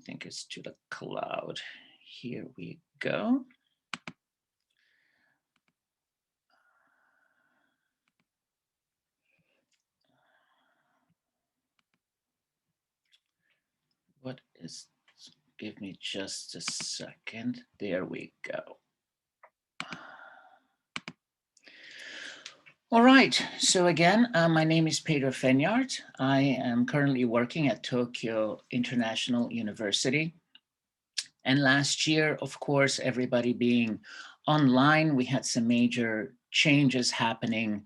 think it's to the cloud. Here we go. What is, give me just a second. There we go. All right, so again, my name is Pedro Faingnaert. I am currently working at Tokyo International University. And last year, of course, everybody being online, we had some major changes happening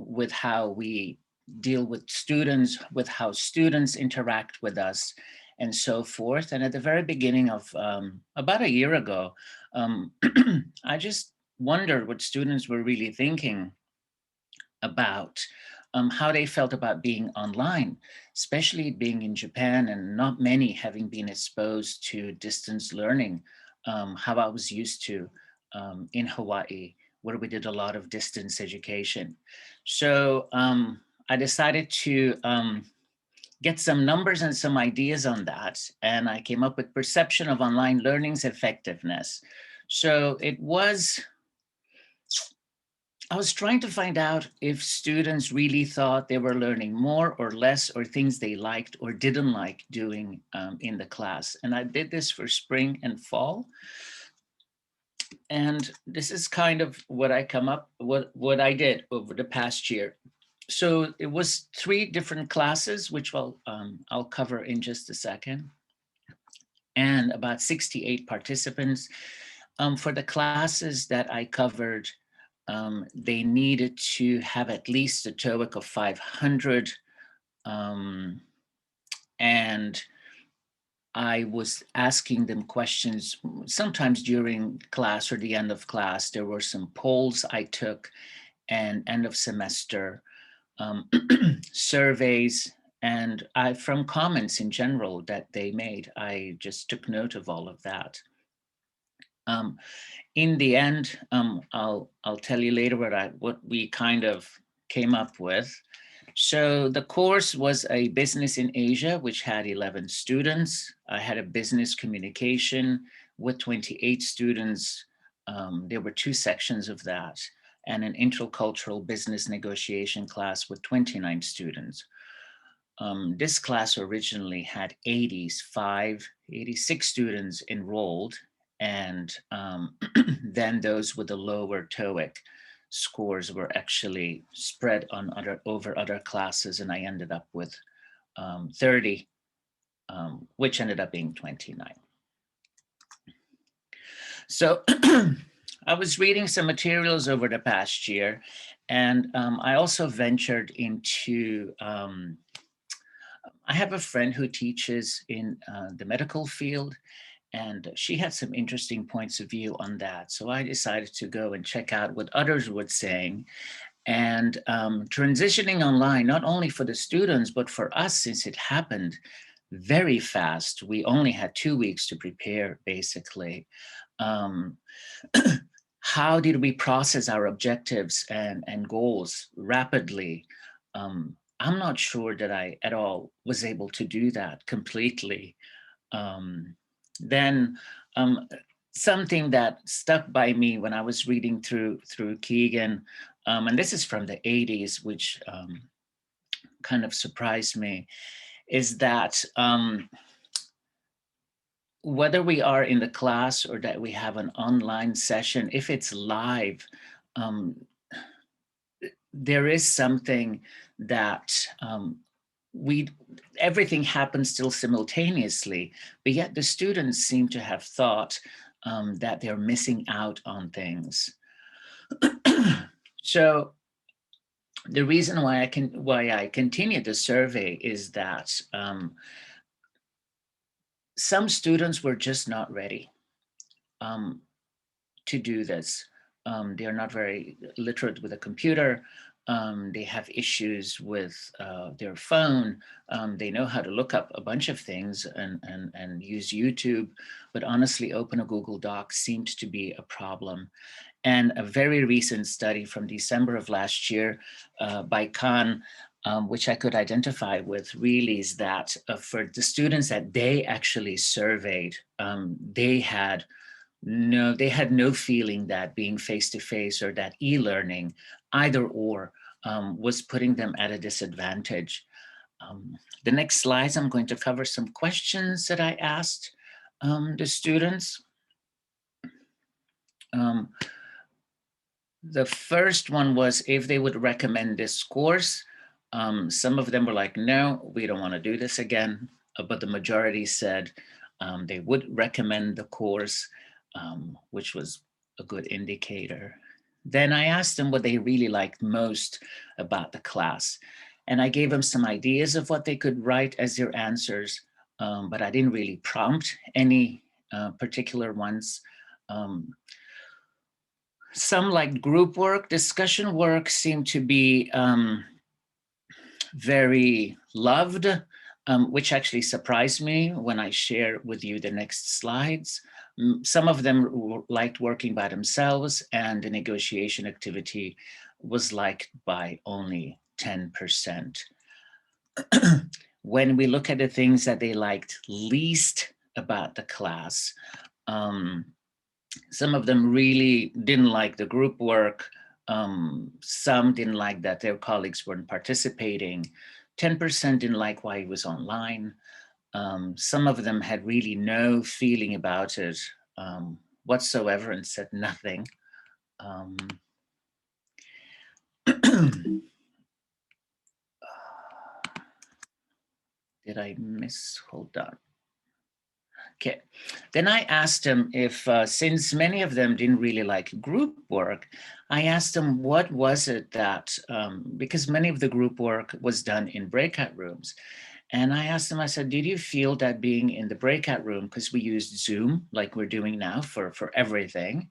with how we deal with students, with how students interact with us, and so forth. And at the very beginning of about a year ago, I just wondered what students were really thinking about how they felt about being online, especially being in Japan and not many having been exposed to distance learning, how I was used to in Hawaii, where we did a lot of distance education. So I decided to get some numbers and some ideas on that. And I came up with perception of online learning's effectiveness. So I was trying to find out if students really thought they were learning more or less, or things they liked or didn't like doing in the class. And I did this for spring and fall. And this is kind of what what I did over the past year. So it was 3 different classes, which I'll cover in just a second, and about 68 participants. For the classes that I covered, they needed to have at least a TOEIC of 500. And I was asking them questions, sometimes during class or the end of class. There were some polls I took, and end of semester surveys, and from comments in general that they made, I just took note of all of that. In the end, I'll tell you later what we kind of came up with. So the course was a business in Asia, which had 11 students. I had a business communication with 28 students. There were 2 sections of that, and an intercultural business negotiation class with 29 students. This class originally had 86 students enrolled, and then those with the lower TOEIC scores were actually spread on over other classes, and I ended up with 30, which ended up being 29. So I was reading some materials over the past year, and I also ventured into, I have a friend who teaches in the medical field, and she had some interesting points of view on that. So I decided to go and check out what others were saying. And transitioning online, not only for the students, but for us, since it happened very fast. We only had 2 weeks to prepare, basically. How did we process our objectives and goals rapidly? I'm not sure that I at all was able to do that completely. Then something that stuck by me when I was reading through Keegan, and this is from the 80s, which kind of surprised me, is that whether we are in the class or that we have an online session, if it's live, there is something that everything happens still simultaneously, but yet the students seem to have thought that they're missing out on things. So the reason why I continued the survey is that some students were just not ready to do this. They are not very literate with a computer. They have issues with their phone. They know how to look up a bunch of things and use YouTube, but honestly, open a Google Doc seemed to be a problem. And a very recent study from December of last year by Khan which I could identify with really is that for the students that they actually surveyed, they had no feeling that being face-to-face or that e-learning, either or, was putting them at a disadvantage. The next slides, I'm going to cover some questions that I asked the students. The first one was if they would recommend this course. Some of them were like, no, we don't want to do this again. But the majority said they would recommend the course, which was a good indicator. Then I asked them what they really liked most about the class. And I gave them some ideas of what they could write as their answers, but I didn't really prompt any particular ones. Some like group work, discussion work seemed to be very loved, which actually surprised me when I share with you the next slides. Some of them liked working by themselves, and the negotiation activity was liked by only 10%. When we look at the things that they liked least about the class, some of them really didn't like the group work. Some didn't like that their colleagues weren't participating. 10% didn't like why it was online. Some of them had really no feeling about it whatsoever and said nothing. Did I miss? Hold on. Okay, then I asked them if, since many of them didn't really like group work, I asked them what was it that, because many of the group work was done in breakout rooms. And I asked them, I said, did you feel that being in the breakout room, because we used Zoom like we're doing now for everything,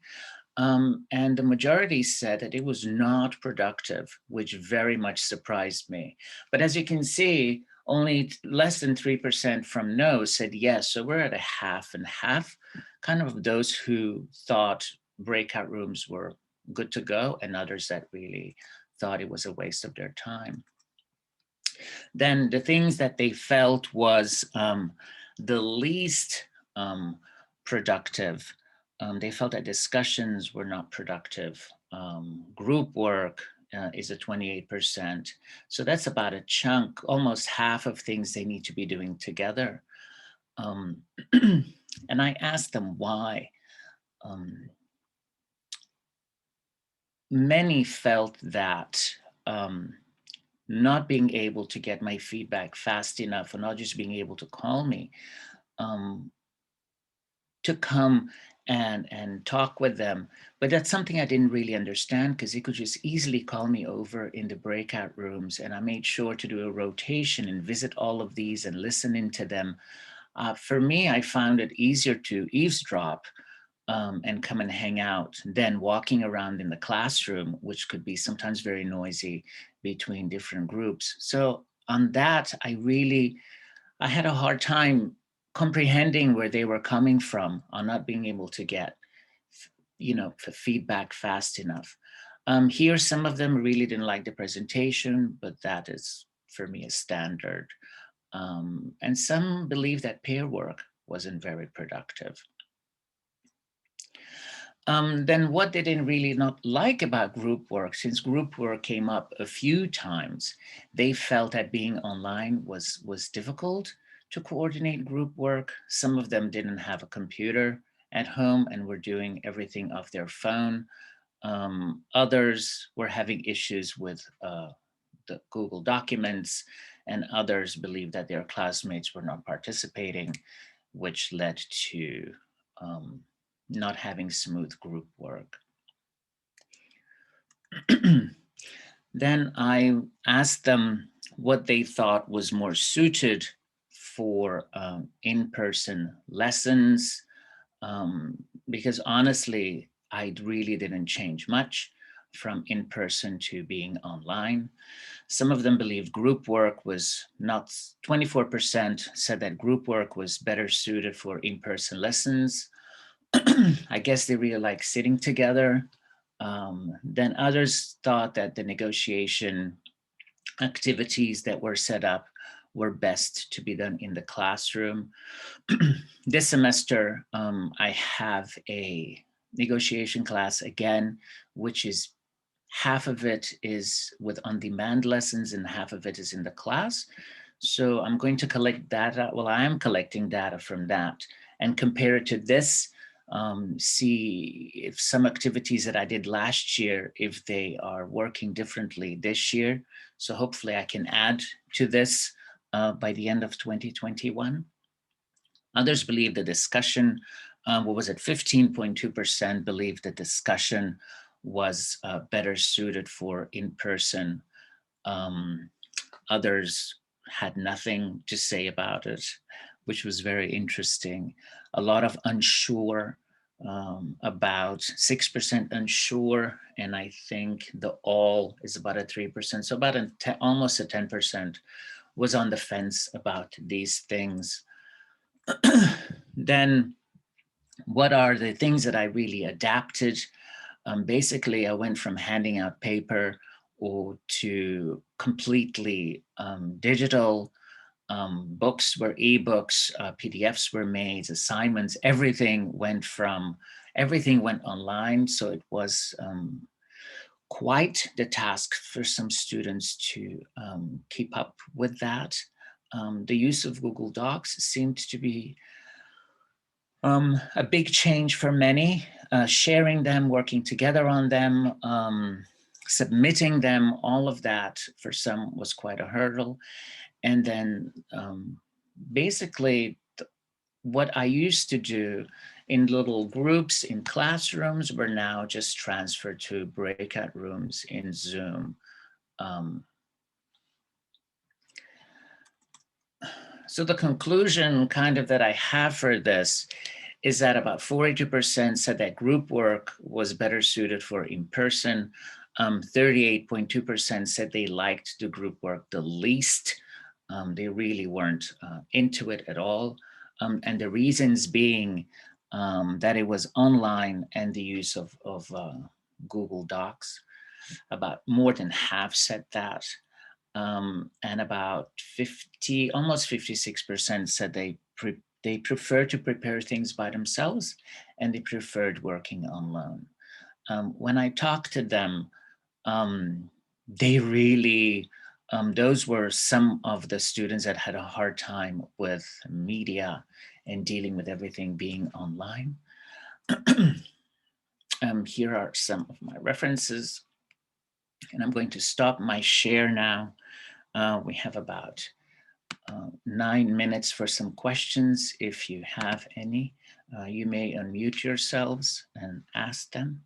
and the majority said that it was not productive, which very much surprised me. But as you can see, only less than 3% from no said yes. So we're at a half and half, kind of those who thought breakout rooms were good to go and others that really thought it was a waste of their time. Then the things that they felt was the least productive. They felt that discussions were not productive. Group work is a 28%. So that's about a chunk, almost half of things they need to be doing together. And I asked them why. Many felt that not being able to get my feedback fast enough, or not just being able to call me, to come and talk with them. But that's something I didn't really understand, because they could just easily call me over in the breakout rooms, and I made sure to do a rotation and visit all of these and listen into them. For me, I found it easier to eavesdrop and come and hang out than walking around in the classroom, which could be sometimes very noisy between different groups. So on that, I had a hard time comprehending where they were coming from on not being able to get, feedback fast enough. Here, some of them really didn't like the presentation, but that is for me a standard. And some believe that peer work wasn't very productive. Then what they didn't really not like about group work, since group work came up a few times, they felt that being online was difficult to coordinate group work. Some of them didn't have a computer at home and were doing everything off their phone. Others were having issues with the Google Documents, and others believed that their classmates were not participating, which led to not having smooth group work. Then I asked them what they thought was more suited for in-person lessons, because honestly, I really didn't change much from in-person to being online. Some of them believed group work was not, 24% said that group work was better suited for in-person lessons. I guess they really like sitting together. Then others thought that the negotiation activities that were set up were best to be done in the classroom. This semester, I have a negotiation class again, which is half of it is with on-demand lessons and half of it is in the class. So I'm going to collect data. Well, I am collecting data from that and compare it to this, see if some activities that I did last year, if they are working differently this year. So hopefully I can add to this by the end of 2021. Others believe the discussion, what was it, 15.2% believe the discussion was better suited for in-person. Others had nothing to say about it, which was very interesting. A lot of unsure, about 6% unsure, and I think the all is about a 3%, so about almost a 10% was on the fence about these things. Then what are the things that I really adapted? Basically, I went from handing out paper to completely digital. Books were ebooks, PDFs were made, assignments, everything went online. So it was quite the task for some students to keep up with that. The use of Google Docs seemed to be a big change for many, sharing them, working together on them, submitting them, all of that for some was quite a hurdle. And then basically what I used to do in little groups in classrooms were now just transferred to breakout rooms in Zoom. So the conclusion kind of that I have for this is that about 42% said that group work was better suited for in-person. 38.2% said they liked the group work the least. They really weren't into it at all. And the reasons being that it was online and the use of Google Docs. About more than half said that. And about 50, almost 56% said they prefer to prepare things by themselves and they preferred working alone. When I talked to them, they really, those were some of the students that had a hard time with media and dealing with everything being online. Here are some of my references. And I'm going to stop my share now. We have about 9 minutes for some questions. If you have any, you may unmute yourselves and ask them.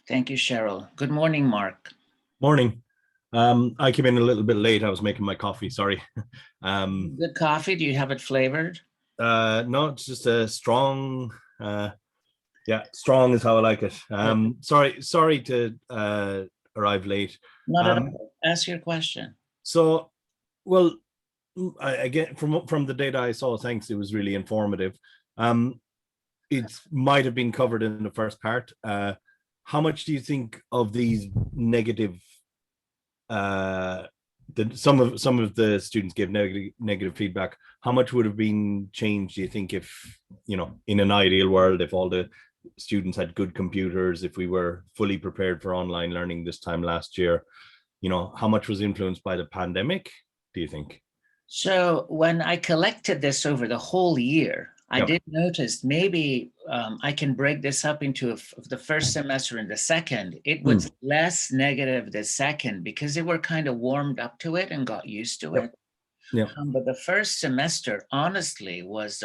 Thank you, Cheryl. Good morning, Mark. Morning. I came in a little bit late. I was making my coffee, sorry. Good coffee, do you have it flavored? No, it's just a strong, yeah, strong is how I like it. Sorry to arrive late. Not at all. Ask your question. So, well, again, from the data I saw, thanks, it was really informative. It might have been covered in the first part. How much do you think of these negative, some of the students gave negative feedback? How much would have been changed, do you think, if, you know, in an ideal world, if all the students had good computers, if we were fully prepared for online learning this time last year, you know, how much was influenced by the pandemic, do you think? So when I collected this over the whole year, I Yep. did notice maybe I can break this up into the first semester and the second. It was less negative the second because they were kind of warmed up to it and got used to it. Yeah. But the first semester, honestly, was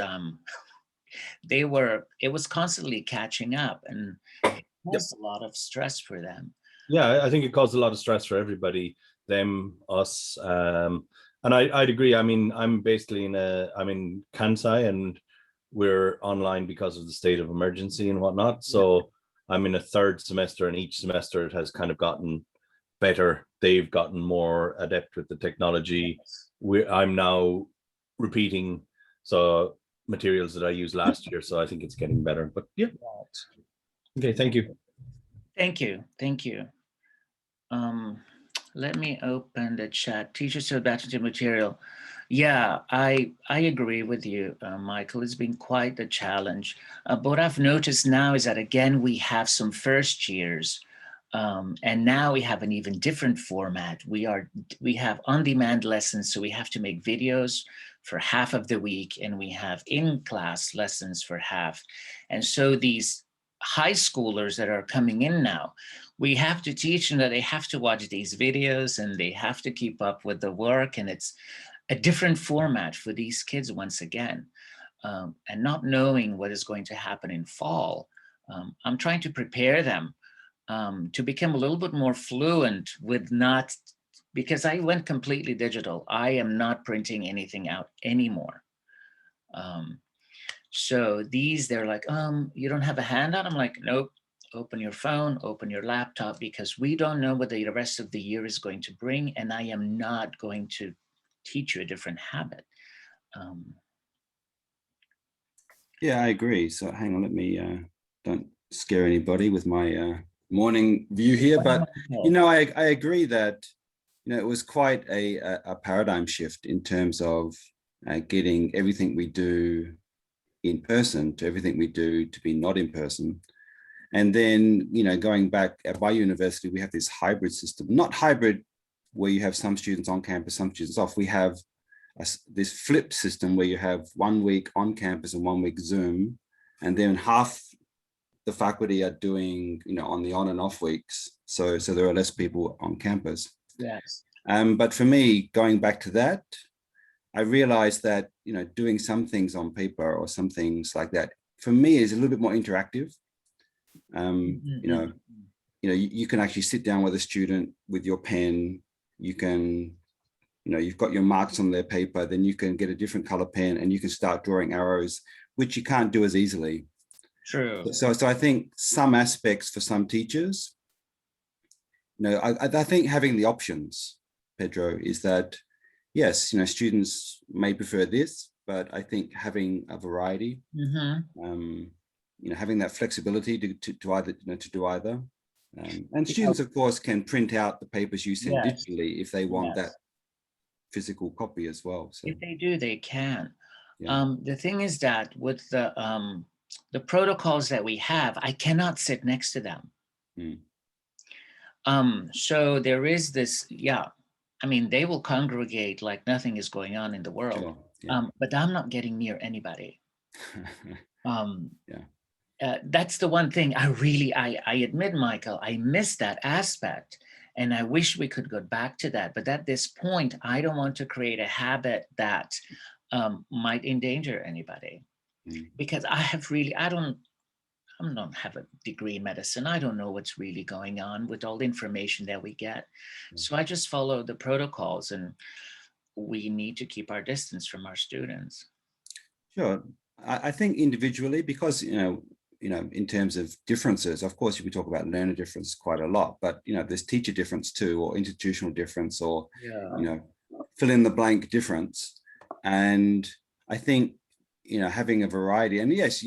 it was constantly catching up, and it was a lot of stress for them. Yeah, I think it caused a lot of stress for everybody, them, us. And I'd agree. I mean, I'm in Kansai, and we're online because of the state of emergency and whatnot. So I'm in a third semester, and each semester it has kind of gotten better. They've gotten more adept with the technology. I'm now repeating. So materials that I used last year. So I think it's getting better, but yeah. Okay, thank you. Thank you. Thank you. Let me open the chat. Teachers to adapt to material. Yeah, I agree with you, Michael. It's been quite a challenge. But what I've noticed now is that, again, we have some first years, and now we have an even different format. We have on-demand lessons, so we have to make videos for half of the week, and we have in-class lessons for half. And so these high schoolers that are coming in now, we have to teach them that they have to watch these videos and they have to keep up with the work, and it's a different format for these kids once again. And not knowing what is going to happen in fall, I'm trying to prepare them to become a little bit more fluent with not, because I went completely digital. I am not printing anything out anymore. So they're like, you don't have a handout? I'm like, nope. Open your phone, open your laptop, because we don't know what the rest of the year is going to bring, and I am not going to teach you a different habit. Yeah, I agree. So hang on, let me, don't scare anybody with my morning view here, but I agree that, it was quite a paradigm shift in terms of getting everything we do in person to everything we do to be not in person. And then, going back at my university, we have this hybrid system, not hybrid where you have some students on campus, some students off. We have this flipped system where you have 1 week on campus and 1 week Zoom, and then half the faculty are doing, on the on and off weeks. So there are less people on campus. Yes. But for me, going back to that, I realized that, doing some things on paper or some things like that, for me, is a little bit more interactive. You can actually sit down with a student with your pen. You can, you've got your marks on their paper, then you can get a different color pen and you can start drawing arrows, which you can't do as easily. True. So I think some aspects for some teachers, I think having the options, Pedro, is that, yes, students may prefer this, but I think having a variety, having that flexibility to either, to do either. And students, of course, can print out the papers you send digitally if they want that physical copy as well. So if they do, they can. Yeah. The thing is that with the protocols that we have, I cannot sit next to them. So there is this, I mean, they will congregate like nothing is going on in the world. Sure. Yeah. But I'm not getting near anybody. That's the one thing I admit, Michael, I miss that aspect. And I wish we could go back to that. But at this point, I don't want to create a habit that might endanger anybody. Because I don't have a degree in medicine. I don't know what's really going on with all the information that we get. So I just follow the protocols, and we need to keep our distance from our students. Sure. I think individually, because, in terms of differences, of course, we talk about learner difference quite a lot, but, there's teacher difference too, or institutional difference, or, fill in the blank difference. And I think, having a variety, and yes,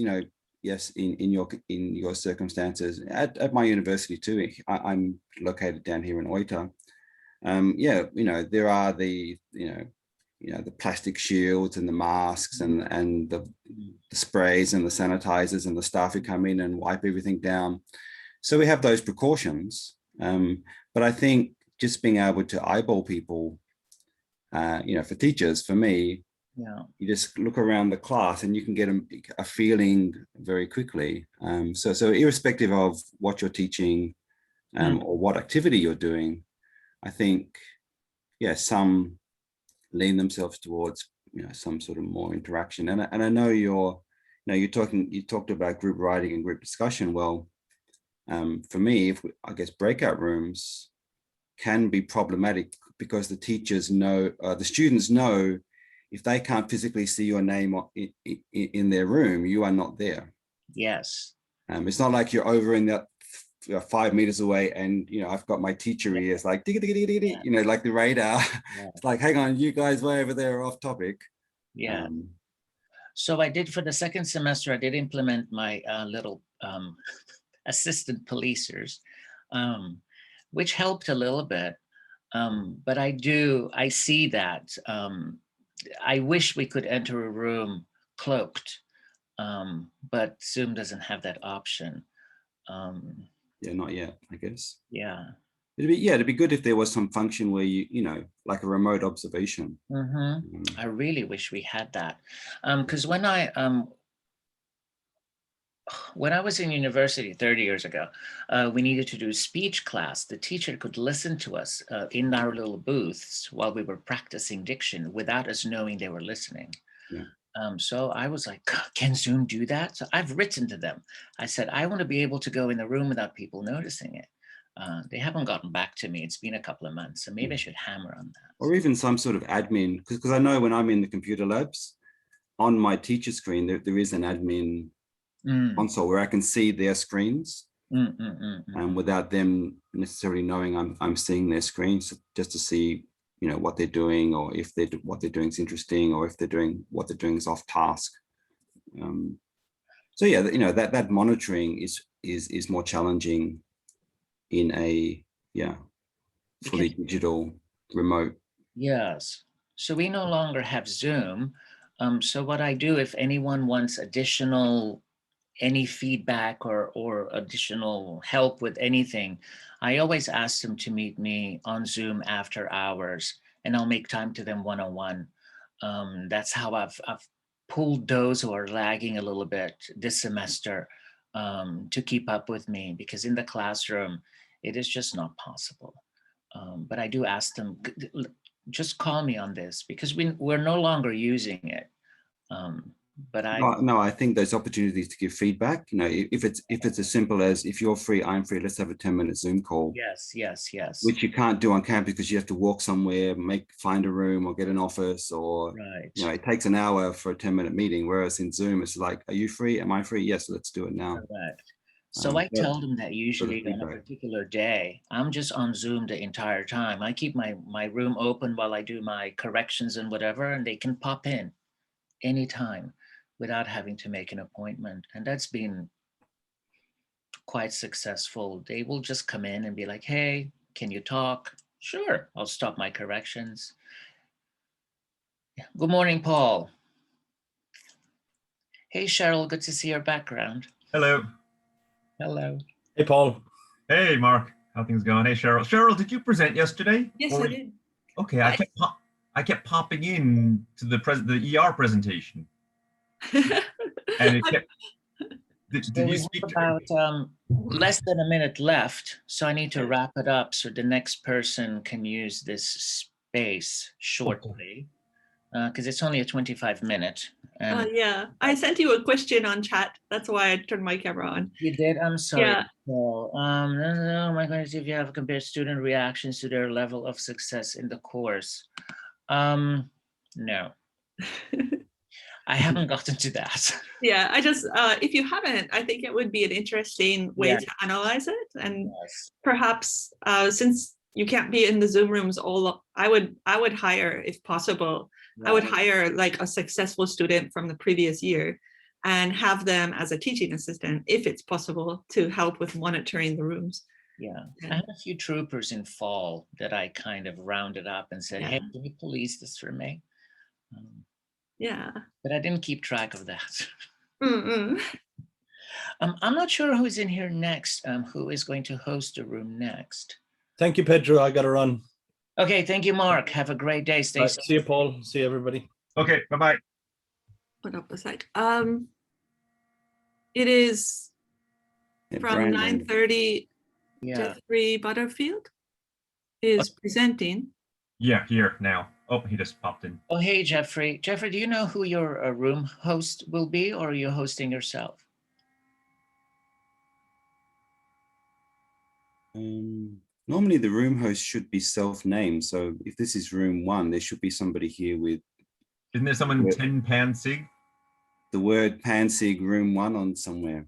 yes, in your circumstances at my university too, I'm located down here in Oita. There are the, the plastic shields and the masks and the sprays and the sanitizers and the staff who come in and wipe everything down. So we have those precautions. But I think just being able to eyeball people, for teachers, for me, you just look around the class and you can get a feeling very quickly. So irrespective of what you're teaching or what activity you're doing, I think, some lean themselves towards, some sort of more interaction. And I know you talked about group writing and group discussion. Well, for me, I guess breakout rooms can be problematic because the teachers know, the students know, if they can't physically see your name in their room, you are not there. Yes. It's not like you're over in that 5 meters away and, I've got my teacher ears like, like the radar. It's like, hang on, you guys way over there are off topic. Yeah. So I did for the second semester, I did implement my little assistant policers, which helped a little bit. But I see that. I wish we could enter a room cloaked, but Zoom doesn't have that option. Yeah, not yet, I guess. Yeah. It'd be good if there was some function where you know, like a remote observation. I really wish we had that. Because when I was in university 30 years ago, we needed to do speech class. The teacher could listen to us in our little booths while we were practicing diction without us knowing they were listening. Yeah. So I was like, can Zoom do that? So I've written to them. I said, I want to be able to go in the room without people noticing it. They haven't gotten back to me. It's been a couple of months, so maybe I should hammer on that. Or even some sort of admin, because I know when I'm in the computer labs, on my teacher screen, there is an admin console where I can see their screens, and without them necessarily knowing I'm seeing their screens, just to see, you know, what they're doing, or if what they're doing is interesting, or if what they're doing is off task. So yeah, you know, that monitoring is more challenging in a fully digital remote. Yes. So we no longer have Zoom. So what I do, if anyone wants any feedback or additional help with anything, I always ask them to meet me on Zoom after hours, and I'll make time to them one-on-one. That's how I've pulled those who are lagging a little bit this semester to keep up with me, because in the classroom, it is just not possible. But I do ask them, just call me on this, because we're no longer using it. But I think there's opportunities to give feedback. You know, if it's as simple as, if you're free, I'm free, let's have a 10-minute Zoom call. Yes. Which you can't do on campus because you have to walk somewhere, find a room or get an office, or you know, it takes an hour for a 10-minute meeting. Whereas in Zoom, it's like, are you free? Am I free? Yes, let's do it now. Correct. So I tell them that usually on a particular day, I'm just on Zoom the entire time. I keep my room open while I do my corrections and whatever, and they can pop in anytime without having to make an appointment. And that's been quite successful. They will just come in and be like, hey, can you talk? Sure, I'll stop my corrections. Good morning, Paul. Hey, Cheryl, good to see your background. Hello. Hello. Hey, Paul. Hey, Mark. How things going? Hey, Cheryl. Cheryl, did you present yesterday? Yes, I did. Okay, I kept popping in to the ER presentation, and it kept. Did you speak about less than a minute left, so I need to wrap it up so the next person can use this space shortly, because it's only a 25-minute. Yeah, I sent you a question on chat. That's why I turned my camera on. You did? I'm sorry. Yeah. Oh my goodness, if you have compared student reactions to their level of success in the course. No. I haven't gotten to that. Yeah, I just, if you haven't, I think it would be an interesting way to analyze it. And perhaps since you can't be in the Zoom rooms I would hire, if possible, I would hire like a successful student from the previous year and have them as a teaching assistant, if it's possible, to help with monitoring the rooms. Yeah, I had a few troopers in fall that I kind of rounded up and said, hey, can you police this for me? But I didn't keep track of that. I'm not sure who's in here next, who is going to host the room next. Thank you, Pedro. I got to run. Okay, thank you, Mark. Have a great day. Stay safe. See you, Paul. See you, everybody. Okay, bye-bye. Put up a sec. It is from 9:30. Jeffrey Butterfield is presenting. Yeah, here now. Oh, he just popped in. Oh, hey, Jeffrey. Jeffrey, do you know who your room host will be, or are you hosting yourself? Normally the room host should be self-named. So if this is room 1, there should be somebody here with. Isn't there someone 10 Pansig? The word Pansig room 1 on somewhere.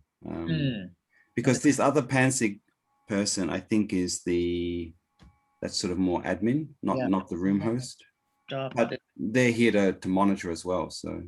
Because this other Pansig person, I think, is that's sort of more admin, not the room host. But they're here to monitor as well. So